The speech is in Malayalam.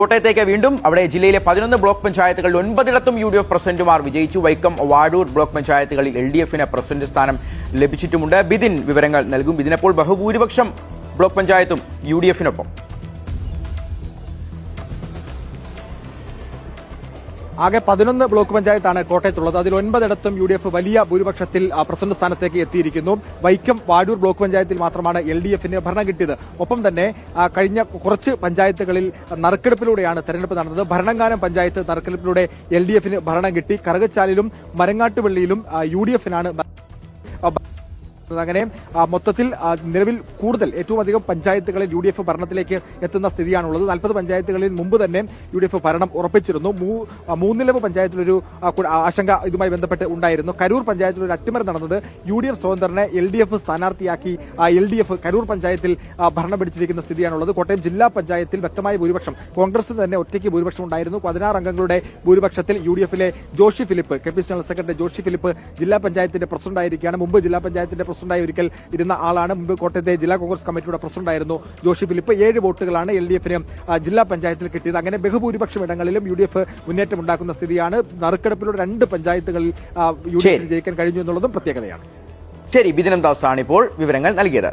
കോട്ടയത്തേക്ക് വീണ്ടും അവിടെ ജില്ലയിലെ 11 ബ്ലോക്ക് പഞ്ചായത്തുകളിൽ 9 UDF പ്രസിഡന്റുമാർ വിജയിച്ചു. വൈക്കം വാഴൂർ ബ്ലോക്ക് പഞ്ചായത്തുകളിൽ LDF-ന് പ്രസിഡന്റ് സ്ഥാനം ലഭിച്ചിട്ടുമുണ്ട്. ബിദിൻ വിവരങ്ങൾ നൽകും. ബിദിനപ്പോൾ ബഹുഭൂരിപക്ഷം ബ്ലോക്ക് പഞ്ചായത്തും UDF-നൊപ്പം. ആകെ 11 ബ്ലോക്ക് പഞ്ചായത്താണ് കോട്ടയത്തുള്ളത്. അതിൽ 9 UDF വലിയ ഭൂരിപക്ഷത്തിൽ പ്രസിഡന്റ് സ്ഥാനത്തേക്ക് എത്തിയിരിക്കുന്നു. വൈക്കം വാഴൂർ ബ്ലോക്ക് പഞ്ചായത്തിൽ മാത്രമാണ് LDF-ന് ഭരണം കിട്ടിയത്. ഒപ്പം തന്നെ കഴിഞ്ഞ കുറച്ച് പഞ്ചായത്തുകളിൽ നറുക്കെടുപ്പിലൂടെയാണ് തെരഞ്ഞെടുപ്പ് നടന്നത്. ഭരണങ്ങാനം പഞ്ചായത്ത് നറുക്കെടുപ്പിലൂടെ LDF-ന് ഭരണം കിട്ടി. കറുകച്ചാലിലും മരങ്ങാട്ടുപള്ളിയിലും UDF-നാണ്. അങ്ങനെ മൊത്തത്തിൽ നിലവിൽ ഏറ്റവും അധികം പഞ്ചായത്തുകളിൽ UDF ഭരണത്തിലേക്ക് എത്തുന്ന സ്ഥിതിയാണുള്ളത്. 40 പഞ്ചായത്തുകളിൽ മുമ്പ് തന്നെ UDF ഭരണം ഉറപ്പിച്ചിരുന്നു. മൂന്നിലവ് പഞ്ചായത്തിലൊരു ആശങ്ക ഇതുമായി ബന്ധപ്പെട്ട് ഉണ്ടായിരുന്നു. കരൂർ പഞ്ചായത്തിൽ ഒരു അട്ടിമറി നടന്നത് UDF സ്വതന്ത്രനെ LDF സ്ഥാനാർത്ഥിയാക്കി LDF കരൂർ പഞ്ചായത്തിൽ ഭരണം പിടിച്ചിരിക്കുന്ന സ്ഥിതിയാണുള്ളത്. കോട്ടയം ജില്ലാ പഞ്ചായത്തിൽ വ്യക്തമായ ഭൂരിപക്ഷം കോൺഗ്രസിന് തന്നെ ഒറ്റയ്ക്ക് ഭൂരിപക്ഷം ഉണ്ടായിരുന്നു. 16 അംഗങ്ങളുടെ ഭൂരിപക്ഷത്തിൽ UDF-ലെ Joshi Philip, KP general secretary Joshi Philip ജില്ലാ പഞ്ചായത്തിന്റെ പ്രസിഡന്റായിരിക്കുകയാണ്. മുമ്പ് ജില്ലാ പഞ്ചായത്തിന്റെ പ്രസിഡന്റായി ഒരിക്കൽ ഇരുന്ന ആളാണ്. മുമ്പ് കോട്ടയത്തെ ജില്ലാ കോൺഗ്രസ് കമ്മിറ്റിയുടെ പ്രസിഡന്റായിരുന്നു ജോഷി ഫിലിപ്പ്. 7 വോട്ടുകളാണ് LDF-ന് ജില്ലാ പഞ്ചായത്തിൽ കിട്ടിയത്. അങ്ങനെ ബഹുഭൂരിപക്ഷം ഇടങ്ങളിലും UDF മുന്നേറ്റം ഉണ്ടാക്കുന്ന സ്ഥിതിയാണ്. നറുക്കെടുപ്പിലൂടെ 2 പഞ്ചായത്തുകളിൽ UDF ജയിക്കാൻ കഴിഞ്ഞു എന്നുള്ളതും പ്രത്യേകതയാണ്. ശരി, ബിദിൻ ദാസാണ് ഇപ്പോൾ വിവരങ്ങൾ നൽകിയത്.